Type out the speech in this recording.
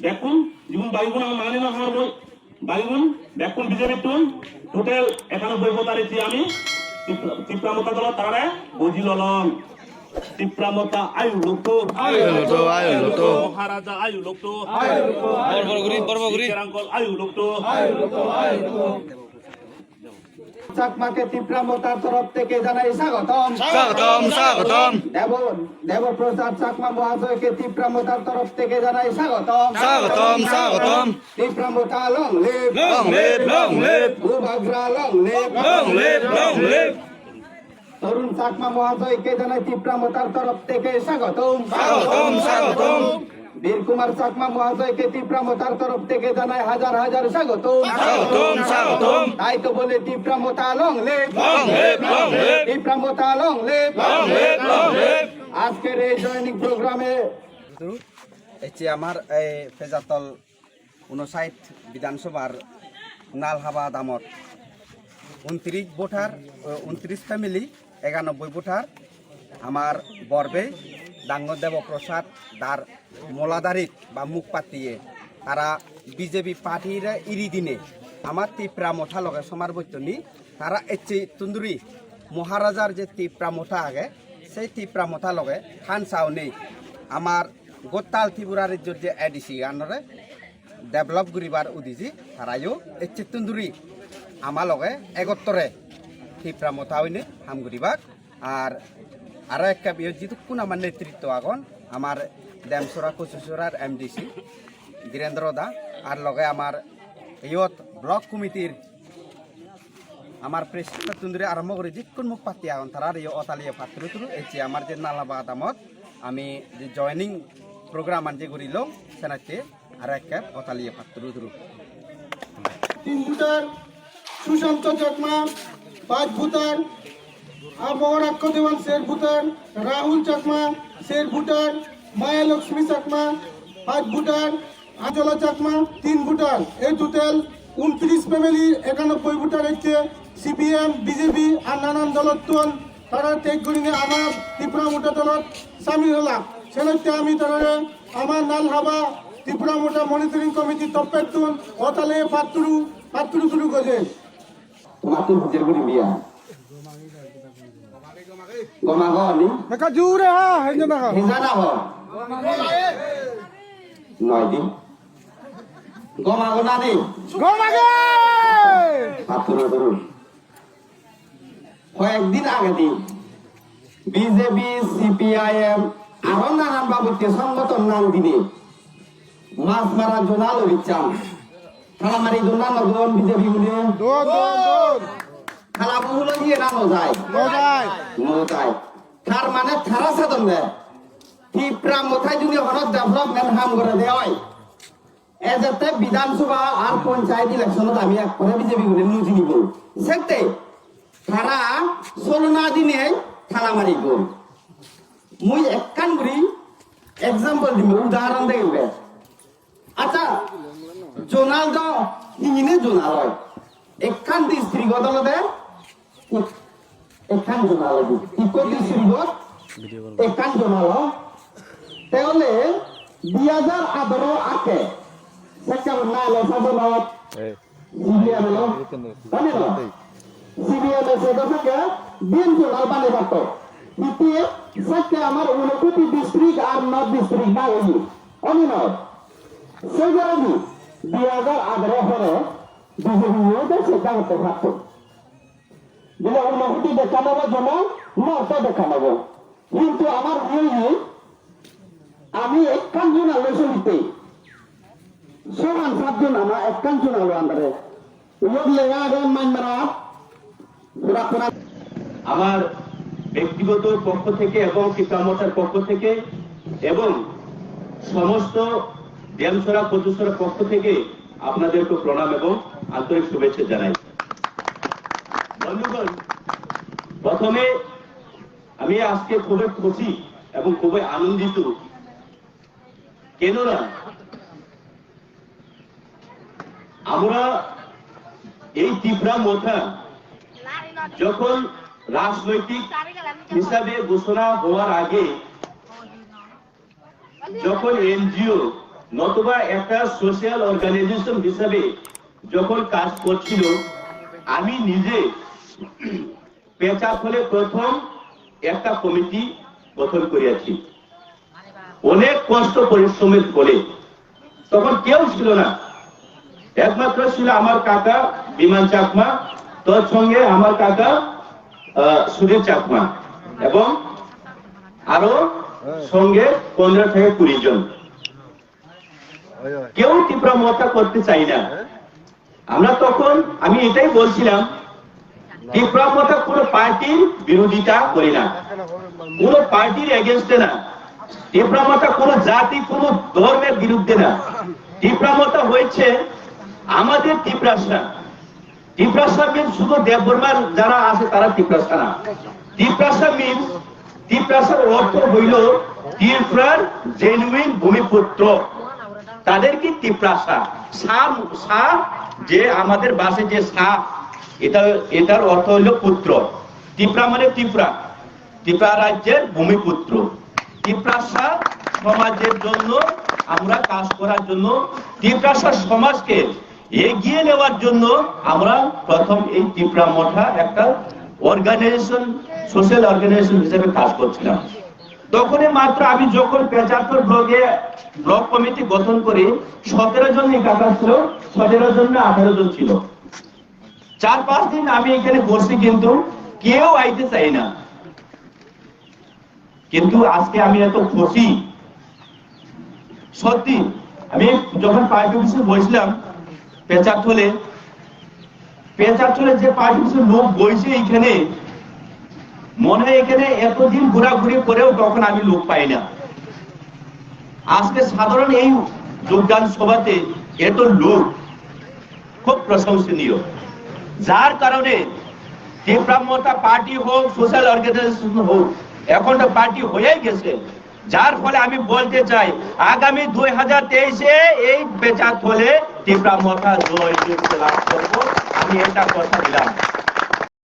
দেখুন যেমন বাইগুন আমার মানে না আমার বই বাইগুন দেখুন বিজেপি টুন টোটাল 91 ভোটারেছি আমি তিপ্রামতা দল তারা বুঝিল লং তিপ্রামতা আয়ু লোক মহারাজা আয়ু লোক বরবগুরি আয়ু লোক চাকমাকে তিপ্রামতার তরফ থেকে জানাই স্বাগতম দেবপ্রসাদ চাকমা মহাশয়কে তিপ্রামতার তরফ থেকে জানাই স্বাগতম Tipramotha long live ভূভাগ্রা long live তরুণ চাকমা মহাশয়কে জানাই তিপ্রামতার তরফ থেকে স্বাগতম বীর কুমার চাকমা মহাশয়কে তিপ্রামতার তরফ থেকে জানাই হাজার হাজার স্বাগতম তাই তো বলে Tipramotha long live Tipramotha long live আজকের এই জয়নিং প্রোগ্রামে আমার ফেজাতল 59 বিধানসভার নালহাবা দামত 29 ভোটার 29 ফ্যামিলি 91 ভোটার আমার বরবে ডাঙ্গর দেবপ্রসাদ দার মোলাদারিত বা মুখ পাতিয়ে তারা বিজেপি পার্টির ইরি দিনে আমার তিপ্রা মোঠা লগে সমার বৈতনি তারা এচে তুন্দুরি মহারাজার যে তিপ্রা মোঠা আগে সেই তিপ্রা মোঠা লগে খান চাও নেই আমার গোটাল ত্রিপুরা রাজ্যের যে এডিসি আনরে ডেভেলপ করিবার উদিছি তারাইও এচে তুন্দুরি আমার লগে একত্তরে তিপ্রা মোঠা হইনে হাম করিবাক আর একটা যেটুকুন আমার নেতৃত্ব আগন আমার ড্যামসরা কচুসরার এমডিসি বীরেন্দ্র দা আর লগে আমার ইয়ত ব্লক কমিটির আমার প্রেসিডেন্ট তুন্দুরি আরম্ভ করে যিকুন মুখ পাতি আগন তারা অতালিয়া পাত্র তুলু এসে আমার যে নালাবা দামত আমি যে জয়নিং প্রোগ্রাম আনতে করিল সেনাতে আর একটা অতালিয়া পাত্র তুলু 3 ভোটার সুশান্ত চাকমা 5 ভোটার মহারাক্ষ দেওয়ান শের ভোটার রাহুল চাকমা শের ভোটার মায়া লক্ষ্মী চাকমা 5 ভোটার আজলা চাকমা 3 ভোটার এই টোটাল 29 ফ্যামিলি 91 ভোটার হচ্ছে সিপিএম বিজেপি আর নানান দলত্বন তারা ত্যাগ করিনে আমার ত্রিপুরা মোটা দলত সামিল হলাম সেক্ষেত্রে আমি তারা আমার নালহাবা ত্রিপুরা মোটা মনিটরিং কমিটি তপ্পেতুন অতালে পাত্রু শুরু করে মাতুর হুজের গুড়ি বিয়া গমাগনি মেকা জুরে হা হেজনা হা হিজানা হ 9 দিন গমাগনা দি গোমাগে পাত্র ধরুন কয়েকদিন আগে দিন বিজেপি সিপিআইএম আরো নানান বাবুতে সংগঠন নাম দিনে মাছ মারা জোনাল অভিযান খালামারি জোনাল নগন বিজেপি গুলি খালা বহুল দিয়ে নানো যায় তার মানে থারা সাধন দেয় ত্রিপুরা মোথায় যদি হঠাৎ ডেভেলপমেন্ট কাম করে দেয় এজাতে বিধানসভা আর পঞ্চায়েত ইলেকশনত আমি এক করে বিজেপি গুলি নুজি নিব সেতে তারা 16 দিনে থালা মারি গল মুই একখান করি এক্সাম্পল দিব উদাহরণ দেখবে আচ্ছা জোনাল তো ইনে জোনাল হয় একখান ডিস্ট্রিক্ট বদলতে একখান জোনাল ইকো ডিস্ট্রিক্ট একখান জোনাল তাহলে 2018 আকে সেটা না লেখা জোনাল সিবিএম হলো জানেন না সিবিএম এর সেটা থেকে দিন জোনাল বানিয়ে পারতো দ্বিতীয় সেটা আমার 29 ডিস্ট্রিক্ট আর 9 ডিস্ট্রিক্ট না হইনি আমি না সেই কারণে 2018 পরে বিজেপি সেটা হতে পারত দিলে অনুমতি দেখা নেবো জমা নটা দেখা নেবো কিন্তু আমার আমি একখান জন আলো চলিতে সমান 7 জন আমার একখান জন আলো আন্দারে আমার ব্যক্তিগত পক্ষ থেকে এবং কিতামতার পক্ষ থেকে এবং সমস্ত ড্যামসরা কচুসরা পক্ষ থেকে আপনাদেরকে প্রণাম এবং আন্তরিক শুভেচ্ছা জানাই। বন্ধুগণ, প্রথমে আমি আজকে খুবই খুশি এবং খুবই আনন্দিত, কেননা আমরা এই ত্রিপুরা মোথা যখন রাজনৈতিক হিসাবে ঘোষণা হওয়ার আগে যখন এনজিও নতুবা একটা সোশ্যাল অর্গানাইজেশন হিসাবে যখন কাজ করছিল, আমি নিজে পেঁচা ফলে প্রথম একটা কমিটি গঠন করিয়াছি অনেক কষ্ট পরিশ্রমের ফলে। তখন কেউ ছিল না, একমাত্র ছিল আমার কাকা বিমান চাকমা, তোর সঙ্গে আমার কাকা সুধীর চাকমা এবং আরো সঙ্গে 15 থেকে 20 জন। কেউ তীব্র মতা করতে চাই না আমরা। তখন আমি এটাই বলছিলাম, তীব্র মতা কোনো পার্টির বিরোধিতা করি না, কোন পার্টির এগেনস্টে না। তীব্র মতা কোনো জাতি কোনো ধর্মের বিরুদ্ধে না। তীব্র মতা হয়েছে আমাদের তীব্রাসা। তীব্রাসা মিন শুধু দেববর্মার যারা আছে তারা তীব্রাসা না। তীব্রাসা মিন, তীব্রাসার অর্থ হইল তীব্রার জেনুইন ভূমিপুত্র, তাদেরকে তীব্রাসা। সা যে আমাদের বাসে যে সা, এটার অর্থ হইল পুত্র। তীব্রা মানে তীব্রা, ত্রিপুরা রাজ্যের ভূমিপুত্র। ত্রিপুরাসা সমাজের জন্য আমরা কাজ করার জন্য, ত্রিপুরাসা সমাজকে এগিয়ে নেওয়ার জন্য আমরা প্রথম এই ত্রিপুরা মঠা একটা অর্গানাইজেশন, সোশ্যাল অর্গানাইজেশন হিসেবে কাজ করছিলাম। তখনই মাত্র আমি যখন পেঁচারপুর ব্লক কমিটি গঠন করে 17 জন কাকা ছিল, 17 জন না 18 জন ছিল। 4-5 দিন আমি এখানে বসছি, কিন্তু কেউ আইতে চাই না। কিন্তু আজকে আমি এত খুশি, সত্যি। আমি যখন পার্টি অফিসে বসলাম পেঁচারথলে যে পার্টি অফিসের লোক বসে এখানে, মনে হয় এখানে এতদিন ঘোরাঘুরি করেও তখন আমি লোক পাই না। আজকে সাধারণ এই যোগদান সভাতে এত লোক, খুব প্রশংসনীয়। যার কারণে ত্রিপুরা মতা পার্টি হোক, সোশ্যাল অর্গানাইজেশন হোক, এখন তো পার্টি হয়ে গেছে। যার ফলে আমি বলতে চাই, আগামী 2023-এ এই পেঁচারথলে ত্রিপুরা মতা জয় লাভ করবো, আমি এটা কথা দিলাম।